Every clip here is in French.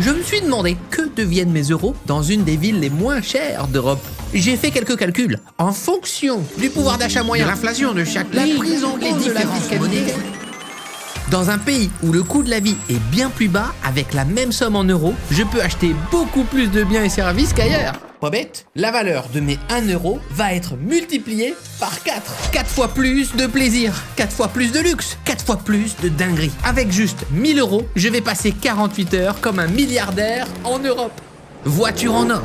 Je me suis demandé que deviennent mes euros dans une des villes les moins chères d'Europe. J'ai fait quelques calculs en fonction du pouvoir d'achat moyen, de l'inflation de chaque pays, la prise en compte de la fiscalité. Dans un pays où le coût de la vie est bien plus bas, avec la même somme en euros, je peux acheter beaucoup plus de biens et services qu'ailleurs. Pas bête, la valeur de mes 1 euro va être multipliée par 4. 4 fois plus de plaisir, 4 fois plus de luxe, 4 fois plus de dinguerie. Avec juste 1000 euros, je vais passer 48 heures comme un milliardaire en Europe. Voiture en or.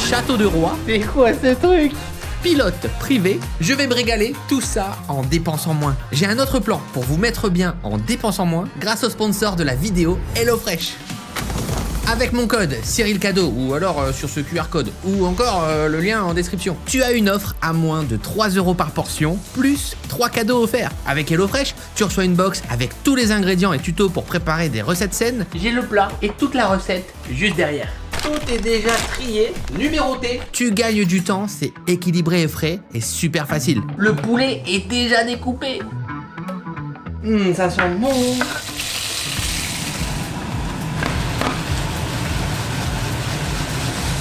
Château de roi. C'est quoi ce truc? Pilote privé, je vais me régaler, tout ça en dépensant moins. J'ai un autre plan pour vous mettre bien en dépensant moins grâce au sponsor de la vidéo HelloFresh. Avec mon code Cyril Cadeau ou alors sur ce QR code ou encore le lien en description, tu as une offre à moins de 3 euros par portion plus 3 cadeaux offerts. Avec HelloFresh, tu reçois une box avec tous les ingrédients et tutos pour préparer des recettes saines. J'ai le plat et toute la recette juste derrière. Tout est déjà trié, numéroté. Tu gagnes du temps, c'est équilibré et frais et super facile. Le poulet est déjà découpé. Ça sent bon.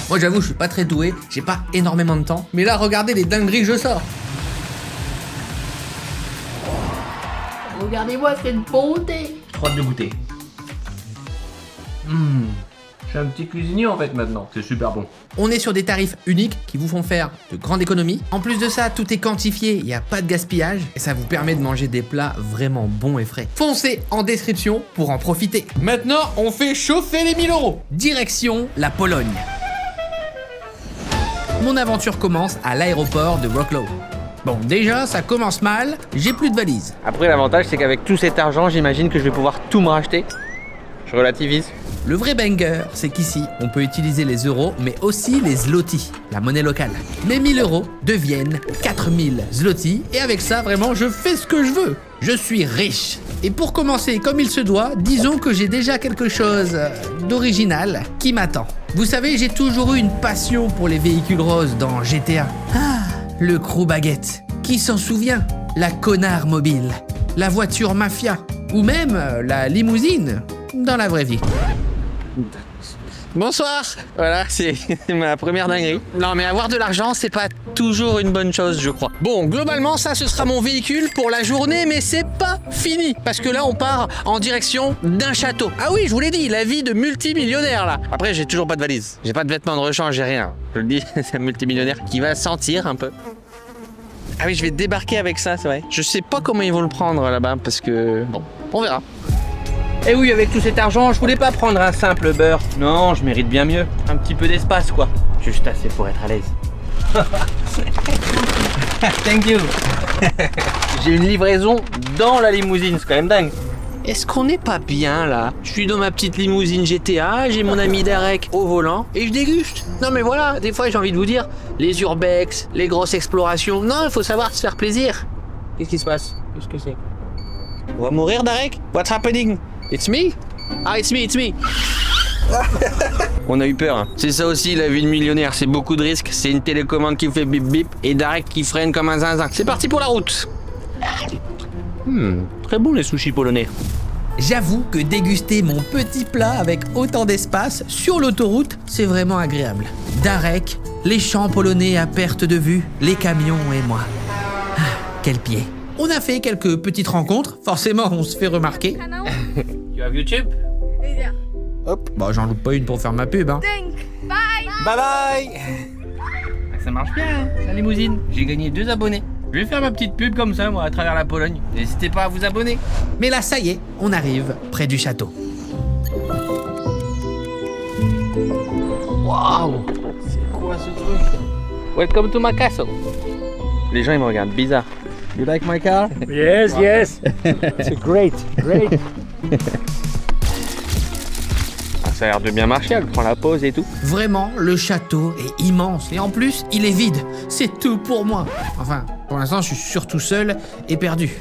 Moi j'avoue, je suis pas très doué, j'ai pas énormément de temps. Mais là, regardez les dingueries que je sors. Regardez-moi cette beauté. Trop hâte de goûter. Je suis un petit cuisinier en fait maintenant. C'est super bon. On est sur des tarifs uniques qui vous font faire de grandes économies. En plus de ça, tout est quantifié, il n'y a pas de gaspillage et ça vous permet de manger des plats vraiment bons et frais. Foncez en description pour en profiter. Maintenant, on fait chauffer les 1000 euros. Direction la Pologne. Mon aventure commence à l'aéroport de Wrocław. Bon, déjà, ça commence mal, j'ai plus de valise. Après, l'avantage, c'est qu'avec tout cet argent, j'imagine que je vais pouvoir tout me racheter. Je relativise. Le vrai banger, c'est qu'ici, on peut utiliser les euros, mais aussi les zlotys, la monnaie locale. Mes 1000 euros deviennent 4000 zlotys, et avec ça, vraiment, je fais ce que je veux. Je suis riche. Et pour commencer comme il se doit, disons que j'ai déjà quelque chose d'original qui m'attend. Vous savez, j'ai toujours eu une passion pour les véhicules roses dans GTA. Ah, le crew baguette. Qui s'en souvient? La connard mobile, la voiture mafia, ou même la limousine dans la vraie vie. Bonsoir. Voilà, c'est ma première dinguerie. Non mais avoir de l'argent, c'est pas toujours une bonne chose, je crois. Bon, globalement, ça, ce sera mon véhicule pour la journée, mais c'est pas fini. Parce que là, on part en direction d'un château. Ah oui, je vous l'ai dit, la vie de multimillionnaire, là. Après, j'ai toujours pas de valise. J'ai pas de vêtements de rechange, j'ai rien. Je le dis, c'est un multimillionnaire qui va sentir un peu. Ah oui, je vais débarquer avec ça, c'est vrai. Je sais pas comment ils vont le prendre là-bas, parce que... Bon, on verra. Eh oui, avec tout cet argent, je voulais pas prendre un simple beurre. Non, je mérite bien mieux. Un petit peu d'espace, quoi. Juste assez pour être à l'aise. Thank you. J'ai une livraison dans la limousine, c'est quand même dingue. Est-ce qu'on n'est pas bien là? Je suis dans ma petite limousine GTA, j'ai mon ami Darek au volant et je déguste. Non mais voilà, des fois j'ai envie de vous dire, les urbex, les grosses explorations, non, il faut savoir se faire plaisir. Qu'est-ce qui se passe? Qu'est-ce que c'est? On va mourir Darek? What's happening? It's me? Ah, it's me. On a eu peur. Hein. C'est ça aussi la vie de millionnaire, c'est beaucoup de risques. C'est une télécommande qui fait bip bip et Darek qui freine comme un zinzin. C'est parti pour la route. Très bon les sushis polonais. J'avoue que déguster mon petit plat avec autant d'espace sur l'autoroute, c'est vraiment agréable. Darek, les champs polonais à perte de vue, les camions et moi. Ah, quel pied. On a fait quelques petites rencontres, forcément on se fait remarquer. Tu as YouTube? Hop, bah j'en loupe pas une pour faire ma pub, hein. Bye bye. Ça marche bien, hein, la limousine. J'ai gagné 2 abonnés. Je vais faire ma petite pub comme ça, moi, à travers la Pologne. N'hésitez pas à vous abonner. Mais là, ça y est, on arrive près du château. Waouh! C'est quoi ce truc? Welcome to my castle. Les gens ils me regardent bizarre. You like my car? Yes, yes. It's great. Ah, ça a l'air de bien marcher, elle prend la pause et tout. Vraiment, le château est immense et en plus, il est vide. C'est tout pour moi. Enfin, pour l'instant, je suis surtout seul et perdu.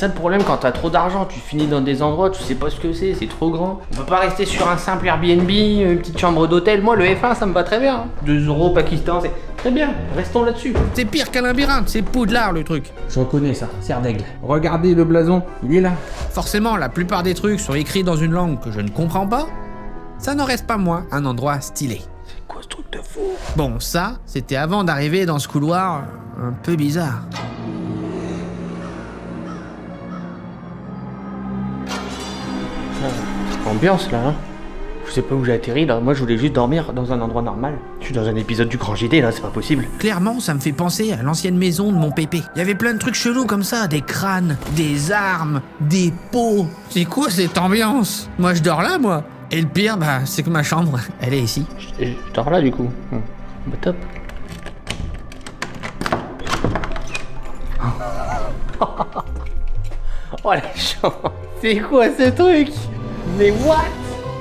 ça le problème quand t'as trop d'argent, tu finis dans des endroits, tu sais pas ce que c'est trop grand. On peut pas rester sur un simple Airbnb, une petite chambre d'hôtel. Moi le F1 ça me va très bien. Hein. 2 € Pakistan, c'est très bien, restons là-dessus. C'est pire qu'un labyrinthe, c'est Poudlard le truc. Je reconnais ça, serre d'aigle. Regardez le blason, il est là. Forcément, la plupart des trucs sont écrits dans une langue que je ne comprends pas. Ça n'en reste pas moins un endroit stylé. C'est quoi ce truc de fou? Bon, ça, c'était avant d'arriver dans ce couloir un peu bizarre. Ambiance là, hein. Je sais pas où j'ai atterri là, moi je voulais juste dormir dans un endroit normal. Je suis dans un épisode du Grand JD là, c'est pas possible. Clairement, ça me fait penser à l'ancienne maison de mon pépé. Il y avait plein de trucs chelous comme ça, des crânes, des armes, des pots. C'est quoi cette ambiance? Moi je dors là, moi. Et le pire, bah, c'est que ma chambre, elle est ici. Je dors là du coup. Bah top. Oh la chance. C'est quoi ce truc? Mais what?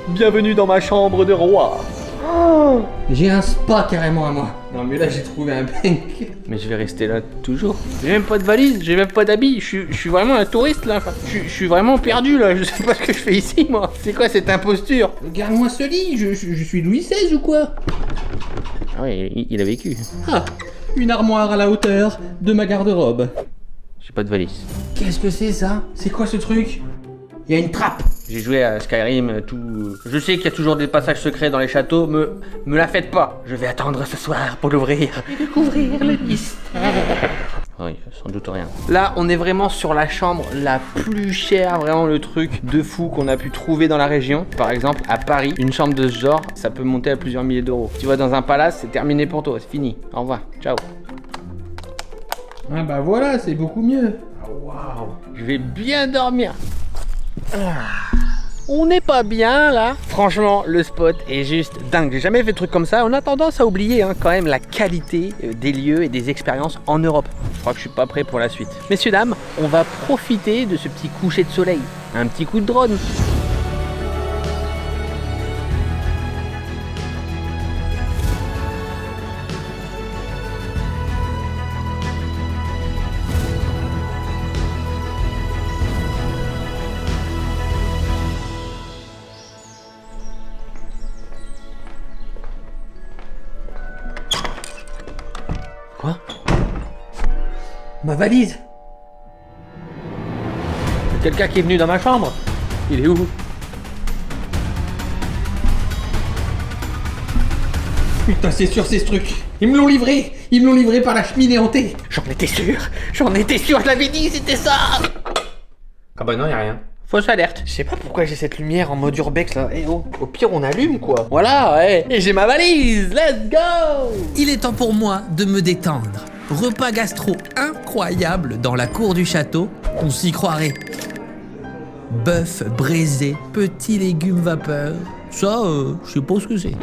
Bienvenue dans ma chambre de roi. Oh, j'ai un spa carrément à moi. Non mais là j'ai trouvé un bank. Mais je vais rester là toujours. J'ai même pas de valise, j'ai même pas d'habits. Je suis vraiment un touriste là. Enfin, je suis vraiment perdu là. Je sais pas ce que je fais ici moi. C'est quoi cette imposture? Regarde-moi ce lit. Je suis Louis XVI ou quoi? Ah oui, il a vécu. Ah, une armoire à la hauteur de ma garde-robe. J'ai pas de valise. Qu'est-ce que c'est ça? C'est quoi ce truc? Il y a une trappe. J'ai joué à Skyrim, tout. Je sais qu'il y a toujours des passages secrets dans les châteaux, me la faites pas. Je vais attendre ce soir pour l'ouvrir et découvrir le mystère. Oui, sans doute rien. Là, on est vraiment sur la chambre la plus chère, vraiment le truc de fou qu'on a pu trouver dans la région. Par exemple, à Paris, une chambre de ce genre, ça peut monter à plusieurs milliers d'euros. Tu vois, dans un palace, c'est terminé pour toi, c'est fini. Au revoir, ciao. Ah bah voilà, c'est beaucoup mieux. Waouh, je vais bien dormir. On n'est pas bien là. Franchement, le spot est juste dingue. J'ai jamais fait de truc comme ça. On a tendance à oublier quand même la qualité des lieux et des expériences en Europe. Je crois que je suis pas prêt pour la suite. Messieurs, dames, on va profiter de ce petit coucher de soleil. Un petit coup de drone. Quoi? Ma valise? Quelqu'un qui est venu dans ma chambre? Il est où? Putain, c'est sûr, c'est ce truc. Ils me l'ont livré. Ils me l'ont livré par la cheminée hantée. J'en étais sûr, je l'avais dit, c'était ça. Ah bah non, y'a rien. Fausse alerte. Je sais pas pourquoi j'ai cette lumière en mode urbex là. Eh oh, au pire on allume quoi. Voilà, ouais. Et j'ai ma valise. Let's go. Il est temps pour moi de me détendre. Repas gastro incroyable dans la cour du château, on s'y croirait. Bœuf braisé, petits légumes vapeur, ça, je sais pas ce que c'est.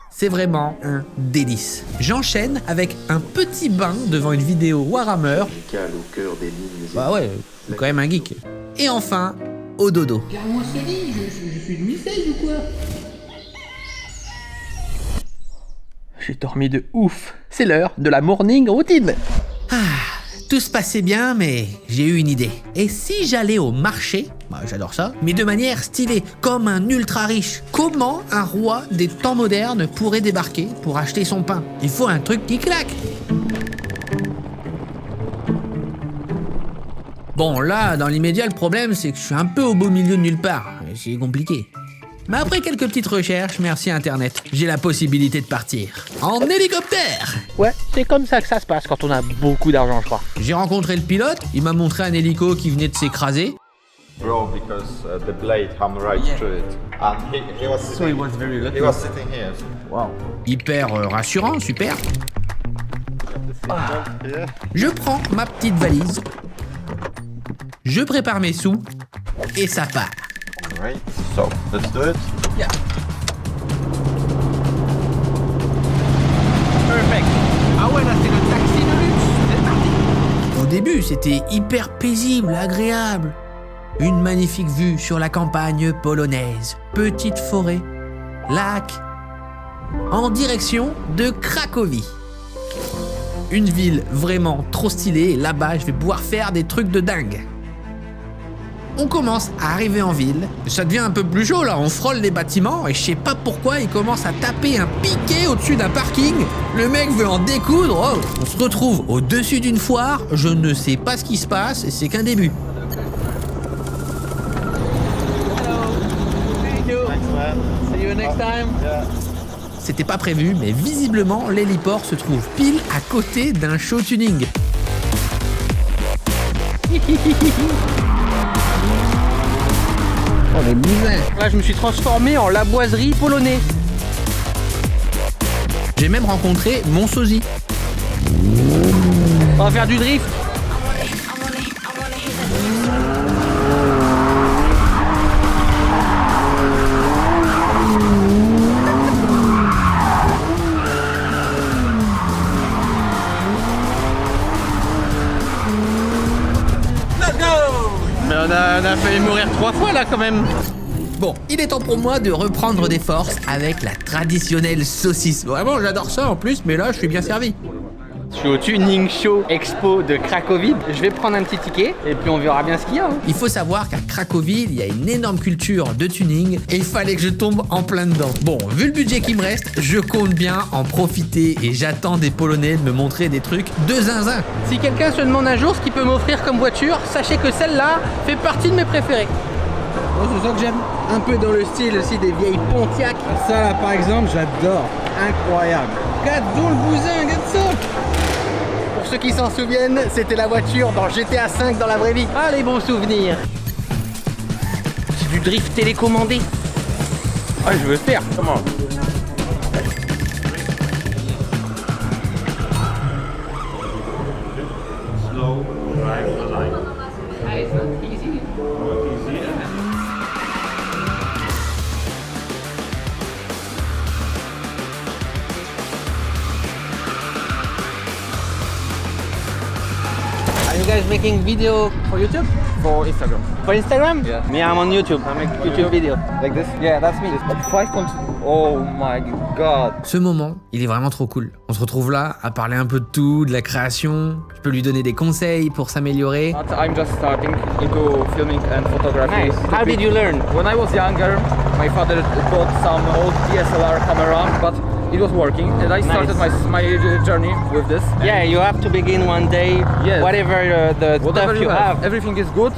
C'est vraiment un délice. J'enchaîne avec un petit bain devant une vidéo Warhammer. Au cœur des lignes. Bah ouais, c'est quand même un geek. Et enfin, au dodo. Regarde-moi ce lit, je suis Louis XVI ou quoi? J'ai dormi de ouf. C'est l'heure de la morning routine. Ah, tout se passait bien, mais j'ai eu une idée. Et si j'allais au marché, bah j'adore ça, mais de manière stylée, comme un ultra riche. Comment un roi des temps modernes pourrait débarquer pour acheter son pain? Il faut un truc qui claque. Bon, là, dans l'immédiat, le problème, c'est que je suis un peu au beau milieu de nulle part. C'est compliqué. Mais après quelques petites recherches, merci Internet, j'ai la possibilité de partir. En hélicoptère! Ouais, c'est comme ça que ça se passe quand on a beaucoup d'argent, je crois. J'ai rencontré le pilote, il m'a montré un hélico qui venait de s'écraser. Bro, because the blade hammered right through it. And he was sitting, So he was very lucky. he was sitting here. Wow. Hyper rassurant, super. Yeah. Je prends ma petite valise, je prépare mes sous, et ça part. Right. So let's do it. Yeah. Perfect. Ah ouais, là c'est le taxi de luxe. C'est parti. Au début, c'était hyper paisible, agréable. Une magnifique vue sur la campagne polonaise. Petite forêt, lac, en direction de Cracovie. Une ville vraiment trop stylée, et là-bas, je vais pouvoir faire des trucs de dingue. On commence à arriver en ville, ça devient un peu plus chaud là, on frôle les bâtiments et je sais pas pourquoi il commence à taper un piquet au-dessus d'un parking. Le mec veut en découdre, oh. On se retrouve au-dessus d'une foire, je ne sais pas ce qui se passe et c'est qu'un début. C'était pas prévu, mais visiblement l'héliport se trouve pile à côté d'un show tuning. Oh les bousins. Là, je me suis transformé en laboiserie polonais. J'ai même rencontré mon sosie. On va faire du drift. Mais on a failli mourir 3 fois là quand même. Bon, il est temps pour moi de reprendre des forces avec la traditionnelle saucisse. Vraiment, j'adore ça en plus, mais là, je suis bien servi. Je suis au Tuning Show Expo de Cracovie. Je vais prendre un petit ticket et puis on verra bien ce qu'il y a. Hein. Il faut savoir qu'à Cracovie, il y a une énorme culture de tuning et il fallait que je tombe en plein dedans. Bon, vu le budget qui me reste, je compte bien en profiter et j'attends des Polonais de me montrer des trucs de zinzin. Si quelqu'un se demande un jour ce qu'il peut m'offrir comme voiture, sachez que celle-là fait partie de mes préférées. Oh, c'est ça que j'aime. Un peu dans le style aussi des vieilles Pontiac. Ça là par exemple, j'adore. Incroyable. Regarde donc le bousin, regarde ça. Pour ceux qui s'en souviennent, c'était la voiture dans GTA V dans la vraie vie. Ah, les bons souvenirs. C'est du drift télécommandé. Ah, je veux faire. Comment? Slow, drive the line. Are you guys making video for YouTube? For Instagram. For Instagram? Yeah. Me, I'm on YouTube. I make YouTube video. Like this? Yeah, that's me. 5. Oh my god. Ce moment, il est vraiment trop cool. On se retrouve là à parler un peu de tout, de la création. Je peux lui donner des conseils pour s'améliorer. But I'm just starting into filming and photography. Nice. How did you learn? When I was younger, my father bought some old DSLR camera, but it was working, and I started my journey with this. Yeah, you have to begin one day. Yes. Whatever the Whatever stuff you have. everything is good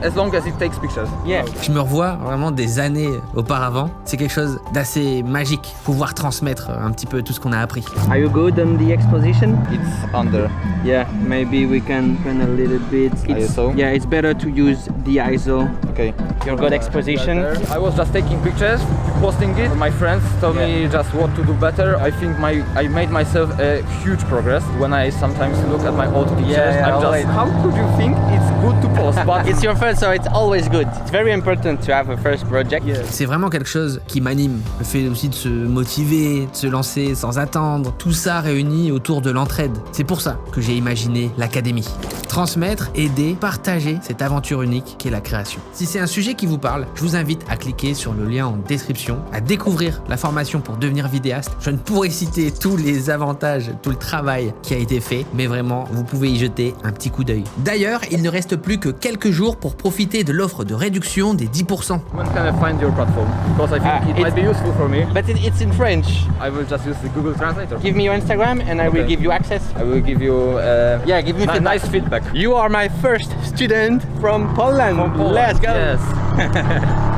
as long as it takes pictures. Yeah. Je me revois vraiment des années auparavant. C'est quelque chose d'assez magique, pouvoir transmettre un petit peu tout ce qu'on a appris. Are you good on the exposition? It's under. Yeah, maybe we can a little bit. ISO? Yeah, it's better to use the ISO. Okay. Your good exposition. I was just taking pictures, posting it. My friends told me just what to do better. I think I made myself a huge progress. When I sometimes look at my old pictures, I'm just, how could you think it's good to post? But It's your first, so it's always good. It's very important to have a first project. C'est vraiment quelque chose qui m'anime. Le fait aussi de se motiver, de se lancer sans attendre. Tout ça réuni autour de l'entraide. C'est pour ça que j'ai imaginé l'académie. Transmettre, aider, partager cette aventure unique qu'est la création. Si c'est un sujet qui vous parle, je vous invite à cliquer sur le lien en description, à découvrir la formation pour devenir vidéaste. Je ne pourrais citer tous les avantages, tout le travail qui a été fait, mais vraiment, vous pouvez y jeter un petit coup d'œil. D'ailleurs, il ne reste plus que quelques jours pour profiter de l'offre de réduction des 10%. when can I find your platform? Because I think it might be useful for me. But it's in French. I will just use the Google Translator. Give me your Instagram and I will Okay. give you access. I will give you Yeah, give me feedback. nice feedback. You are my first student from Poland. Let's go. Yes.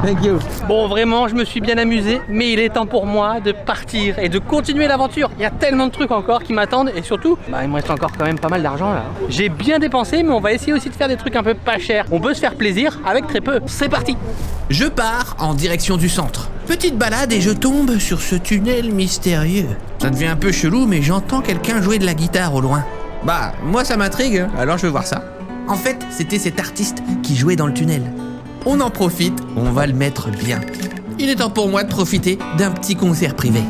Thank you. Bon, vraiment, je me suis bien amusé, mais il est temps pour moi de partir et de continuer l'aventure. Il y a tellement de trucs encore qui m'attendent et surtout, il me reste encore quand même pas mal d'argent là. J'ai bien dépensé, mais on va essayer aussi de faire des trucs un peu pas chers. On peut se faire plaisir avec très peu. C'est parti. Je pars en direction du centre. Petite balade et je tombe sur ce tunnel mystérieux. Ça devient un peu chelou, mais j'entends quelqu'un jouer de la guitare au loin. Bah, moi ça m'intrigue, alors je veux voir ça. En fait, c'était cet artiste qui jouait dans le tunnel. On en profite, on va le mettre bien. Il est temps pour moi de profiter d'un petit concert privé.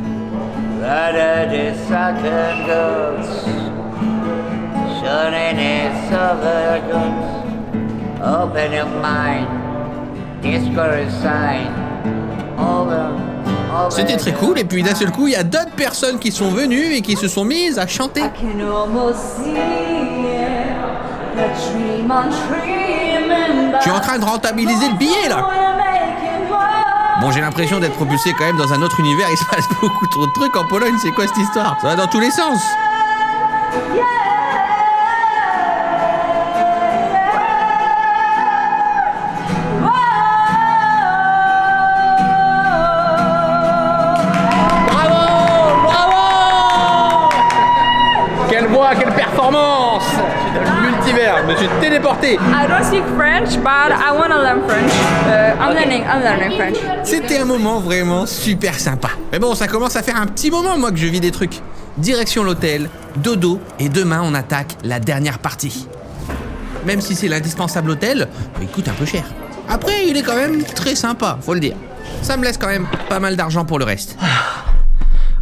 C'était très cool et puis d'un seul coup il y a d'autres personnes qui sont venues et qui se sont mises à chanter. I can almost see it, the dream I'm dreaming Je suis en train de rentabiliser le billet là. Bon, j'ai l'impression d'être propulsé quand même dans un autre univers. Il se passe beaucoup trop de trucs en Pologne. C'est quoi cette histoire? Ça va dans tous les sens. Quelle voix, quelle performance! Je suis dans le multivers, je me suis téléporté. I don't speak French, but I want to learn French. I'm learning French. C'était un moment vraiment super sympa. Mais bon, ça commence à faire un petit moment, moi, que je vis des trucs. Direction l'hôtel, dodo, et demain, on attaque la dernière partie. Même si c'est l'indispensable hôtel, il coûte un peu cher. Après, il est quand même très sympa, faut le dire. Ça me laisse quand même pas mal d'argent pour le reste.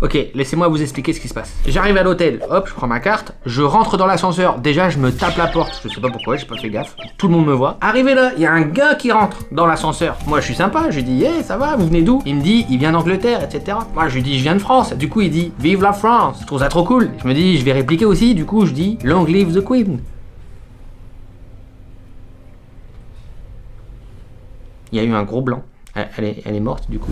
Ok, laissez-moi vous expliquer ce qui se passe. J'arrive à l'hôtel, hop, je prends ma carte, je rentre dans l'ascenseur. Déjà, je me tape la porte, je sais pas pourquoi, j'ai pas fait gaffe. Tout le monde me voit. Arrivé là, il y a un gars qui rentre dans l'ascenseur. Moi, je suis sympa, je lui dis, hey, ça va, vous venez d'où? Il me dit, il vient d'Angleterre, etc. Moi, je lui dis, je viens de France. Du coup, il dit, vive la France. Je trouve ça trop cool. Je me dis, je vais répliquer aussi. Du coup, je dis, long live the Queen. Il y a eu un gros blanc. Elle est morte, du coup.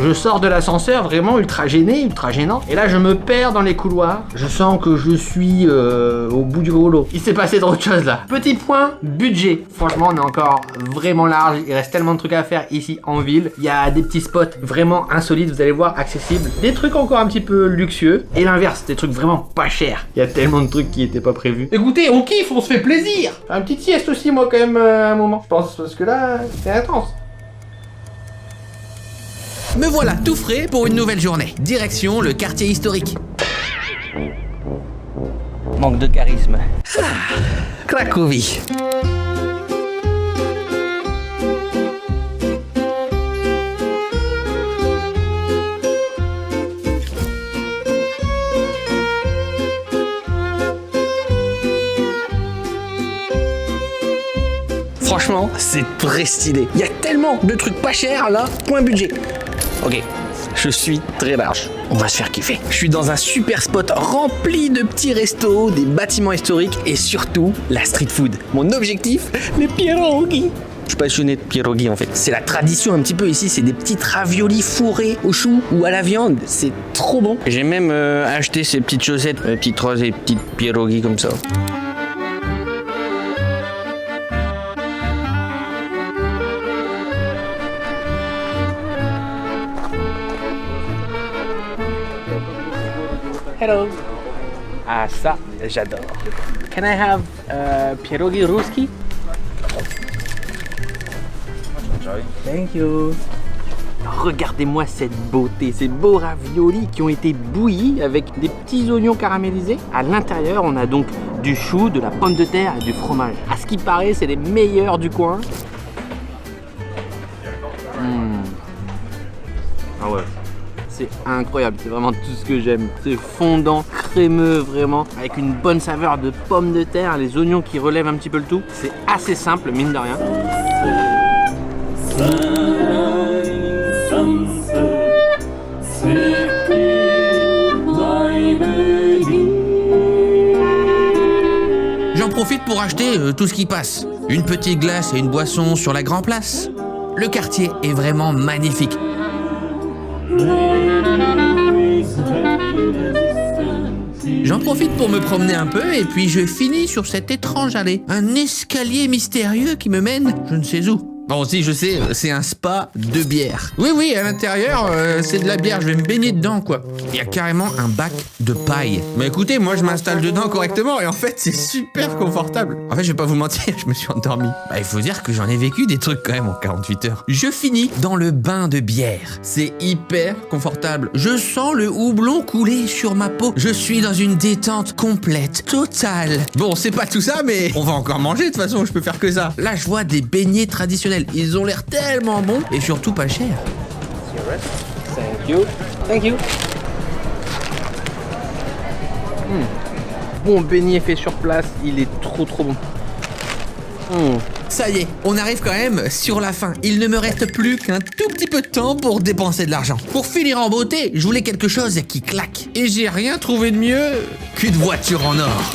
Je sors de l'ascenseur vraiment ultra gêné, ultra gênant. Et là, je me perds dans les couloirs. Je sens que je suis au bout du rouleau. Il s'est passé d'autres choses là. Petit point, budget. Franchement, on est encore vraiment large. Il reste tellement de trucs à faire ici en ville. Il y a des petits spots vraiment insolites, vous allez voir, accessibles. Des trucs encore un petit peu luxueux. Et l'inverse, des trucs vraiment pas chers. Il y a tellement de trucs qui étaient pas prévus. Écoutez, on kiffe, on se fait plaisir. Faire une petite sieste aussi, moi, quand même, à un moment. Je pense, parce que là, c'est intense. Me voilà tout frais pour une nouvelle journée. Direction le quartier historique. Manque de charisme. Cracovie. Franchement, c'est très stylé. Il y a tellement de trucs pas chers là, point budget. Ok, je suis très large. On va se faire kiffer. Je suis dans un super spot rempli de petits restos, des bâtiments historiques et surtout la street food. Mon objectif, les pierogi. Je suis passionné de pierogi en fait. C'est la tradition un petit peu ici, c'est des petites raviolis fourrés au chou ou à la viande. C'est trop bon. J'ai même acheté ces petites chaussettes, petites roses et petites pierogi comme ça. Hello. Ah ça, j'adore. Can I have pierogi ruski? Thank you. Regardez-moi cette beauté, ces beaux raviolis qui ont été bouillis avec des petits oignons caramélisés. À l'intérieur, on a donc du chou, de la pomme de terre et du fromage. À ce qui paraît, c'est les meilleurs du coin. Ah ouais. C'est incroyable, c'est vraiment tout ce que j'aime. C'est fondant, crémeux vraiment, avec une bonne saveur de pommes de terre, les oignons qui relèvent un petit peu le tout. C'est assez simple, mine de rien. J'en profite pour acheter tout ce qui passe. Une petite glace et une boisson sur la Grand Place. Le quartier est vraiment magnifique. J'en profite pour me promener un peu et puis je finis sur cette étrange allée. Un escalier mystérieux qui me mène je ne sais où. Bon, si, je sais, c'est un spa de bière. Oui, à l'intérieur, c'est de la bière, je vais me baigner dedans, quoi. Il y a carrément un bac de paille. Mais écoutez, moi, je m'installe dedans correctement et en fait, c'est super confortable. En fait, je vais pas vous mentir, je me suis endormi. Bah, il faut dire que j'en ai vécu des trucs quand même en 48 heures. Je finis dans le bain de bière. C'est hyper confortable. Je sens le houblon couler sur ma peau. Je suis dans une détente complète, totale. Bon, c'est pas tout ça, mais on va encore manger, de toute façon, je peux faire que ça. Là, je vois des beignets traditionnels. Ils ont l'air tellement bons et surtout pas chers. Thank you. Thank you. Bon beignet fait sur place, il est trop bon. Ça y est, on arrive quand même sur la fin. Il ne me reste plus qu'un tout petit peu de temps pour dépenser de l'argent. Pour finir en beauté, je voulais quelque chose qui claque. Et j'ai rien trouvé de mieux qu'une voiture en or.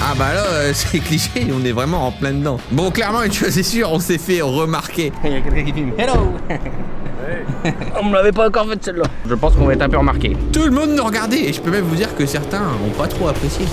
Ah bah là, c'est cliché, on est vraiment en plein dedans. Bon, clairement, une chose est sûre, on s'est fait remarquer. Il y a quelqu'un qui filme. Hello. On me l'avait pas encore fait celle-là. Je pense qu'on va être un peu remarqué. Tout le monde nous regardait et je peux même vous dire que certains n'ont pas trop apprécié.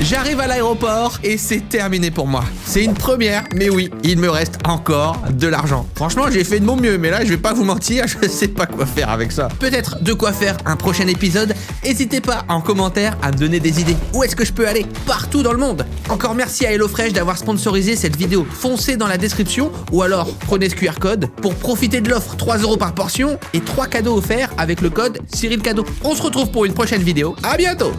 J'arrive à l'aéroport et c'est terminé pour moi. C'est une première, mais oui, il me reste encore de l'argent. Franchement, j'ai fait de mon mieux, mais là, je vais pas vous mentir, je sais pas quoi faire avec ça. Peut-être de quoi faire un prochain épisode. N'hésitez pas en commentaire à me donner des idées. Où est-ce que je peux aller? Partout dans le monde. Encore merci à HelloFresh d'avoir sponsorisé cette vidéo. Foncez dans la description ou alors prenez ce QR code pour profiter de l'offre 3 € par portion et 3 cadeaux offerts avec le code CyrilCadeau. On se retrouve pour une prochaine vidéo. À bientôt!